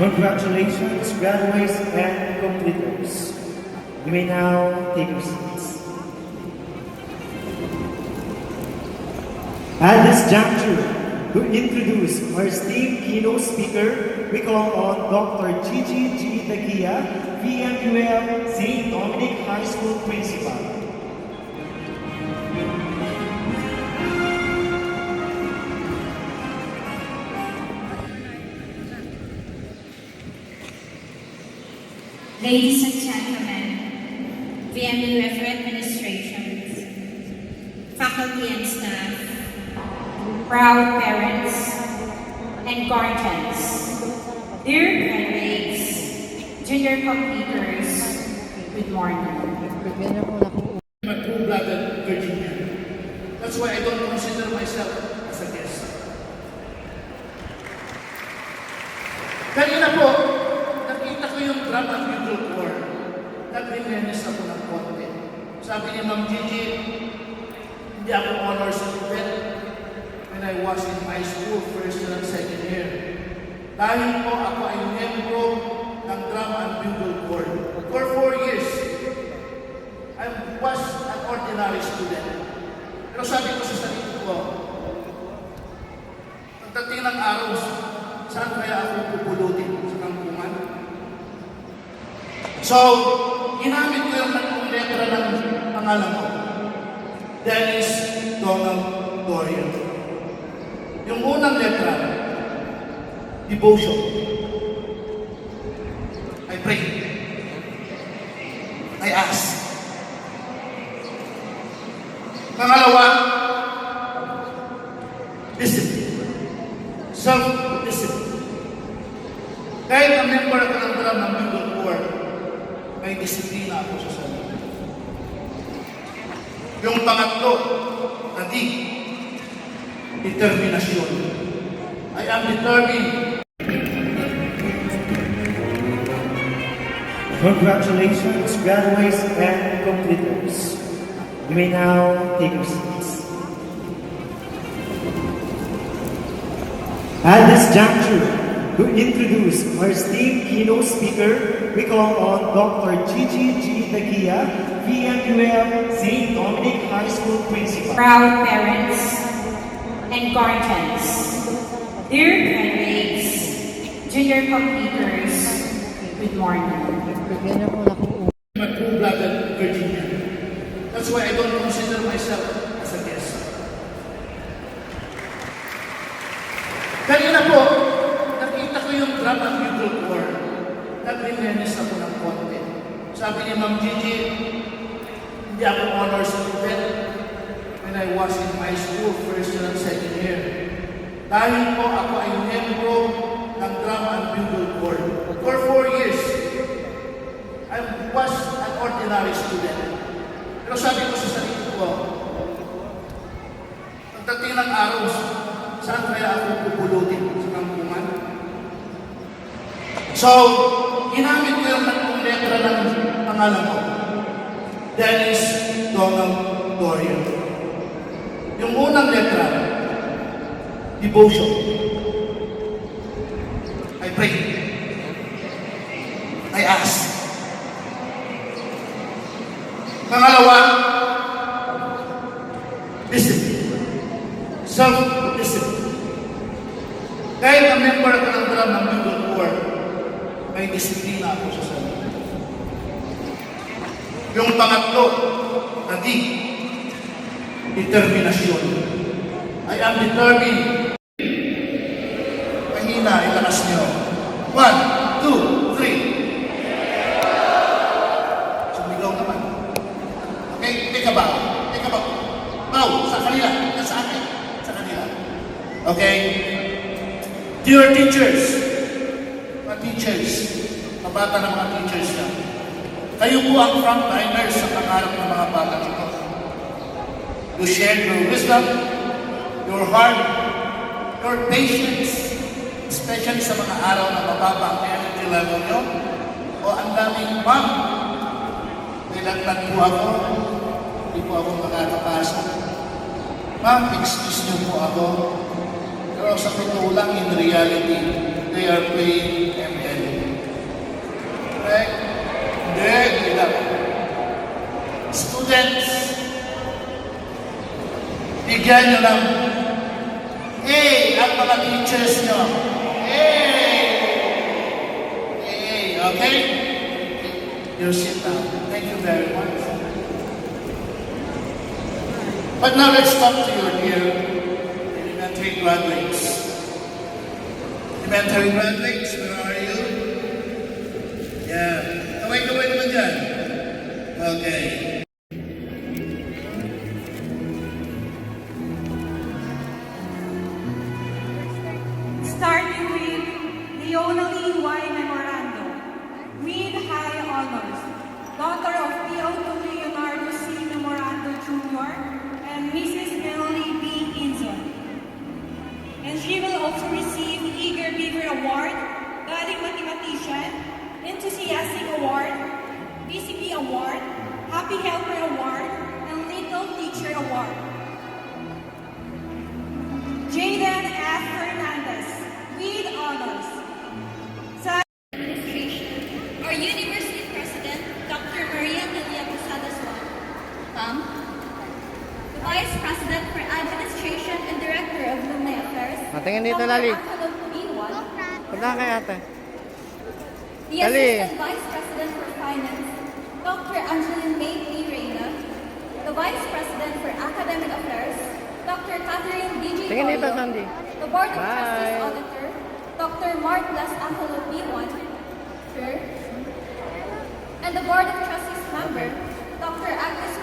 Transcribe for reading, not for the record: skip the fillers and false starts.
Congratulations, graduates and completers. You may now take your seats. At this juncture, to introduce our esteemed keynote speaker, we call on Dr. Gigi G. Takia, VMUL St. Dominic High School Principal. Ladies and gentlemen, VMUF administrations, faculty and staff, proud parents, and guardians, dear graduates, junior completers, good morning. I'm a true-blooded Virginian. That's why I don't consider myself as a guest. Kanina po, nakita ko yung drum and bugle corps. Nag-reminisce ako ng konti. Sabi ni Ma'am Gigi, hindi ako honor student when I was in high school, first year and second year. Dahil po ako ay membro ng drum and bugle corps. For 4 years, I was an ordinary student. Pero sabi ko sa sarili ko, pagdating ng araw, saan kaya ako pupulutin sa kampungan? So, ginamit ko yung tatlong letra ng pangalan ko. Dennis Donald Dorian. Yung unang letra, devotion. I pray. I ask. Pangalawa, discipline. Self-discipline. Kahit ang member ako ng drum ng bugle corps, may disiplina ako sa sarili. Yung pangatlo, determinasyon. I am determined. Congratulations, graduates and completers. You may now take your seats. At this juncture, to introduce our esteemed keynote speaker, we call on Dr. Gigi G. Takia, VMUL St. Dominic High School Principal. Proud parents and guardians, dear graduates, junior completers, good morning. I'm a true-blooded Virginian. That's why I don't consider myself as a guest. Kanina po, nakita ko yung drum and bugle corps. Nag-reminisce ako ng konti. Sabi ni Ma'am Gigi, hindi ako honor student when I was in high school, first year and second year. Dahil po ako ay membro ng drum and bugle corps. For 4 years, I was an ordinary student. Pero sabi ko sa sarili ko, pagdating ng araw, saan kaya ako pupulutin sa kampungan? So, ginamit ko yung tatlong letra ng pangalan ko. Dennis Donald Dorian. Yung unang letra, devotion. I pray. I ask. Pangalawa, discipline. Self-discipline. Kahit ang member ako ng drum ng bugle corps, may disiplina ako sa sarili. Yung pangatlo, determinasyon. I am determined. Mahina, ilakas niyo. 1, 2, 3. Sumigaw naman. Okay, take a bow. Take a bow. Bow, sa kanila. Sa akin. Sa kanila. Okay? Dear teachers, mabata ng mga teachers na, kayo po ang frontliners sa pangarap ng mga bata nito. You share your wisdom, your heart, your patience, especially sa mga araw na mababa ang energy level nyo, o ang daming ma'am, nilagtag po ako, hindi po ako makakapasok. Ma'am, excuse nyo po ako, pero sa totoo lang, in reality, they are playing ML. Hindi lang. Students, bigyan nyo ng A ang mga teachers nyo. A! Okay? You sit down. Thank you very much. But now let's talk to your dear elementary graduates. Elementary graduates, where are you? Yeah. Kaway-kaway naman dyan. Okay. Starting with Leona Lee Y. Memorando, with high honors, daughter of P.O. Leonardo C. Memorando Jr. and Mrs. Melanie B. Inzon. And she will also receive Eager Beaver Award, Galing Mathematician, Enthusiastic Award, BCP Award, Happy Helper Award, and Little Teacher Award. Jaden F. Hernandez, with honors. Sa Administration, our University President, Dr. Maria Delia Posadas the Vice President for Administration and Director of Lumay Affairs, Tingin dito, Dr. Lali. Angelo Puliwan, Punta kay ate. the Lali. Assistant Vice President for Finance, Dr. Angeline May P. Reyna, the Vice President for Academic Affairs, Dr. Catherine D.J. Tingin dito, Goyo, Sandy. the Board of Bye. Trustees Auditor, Dr. Mark Blas Angelo P1, Sir, and the Board of Trustees member, Dr. Agnes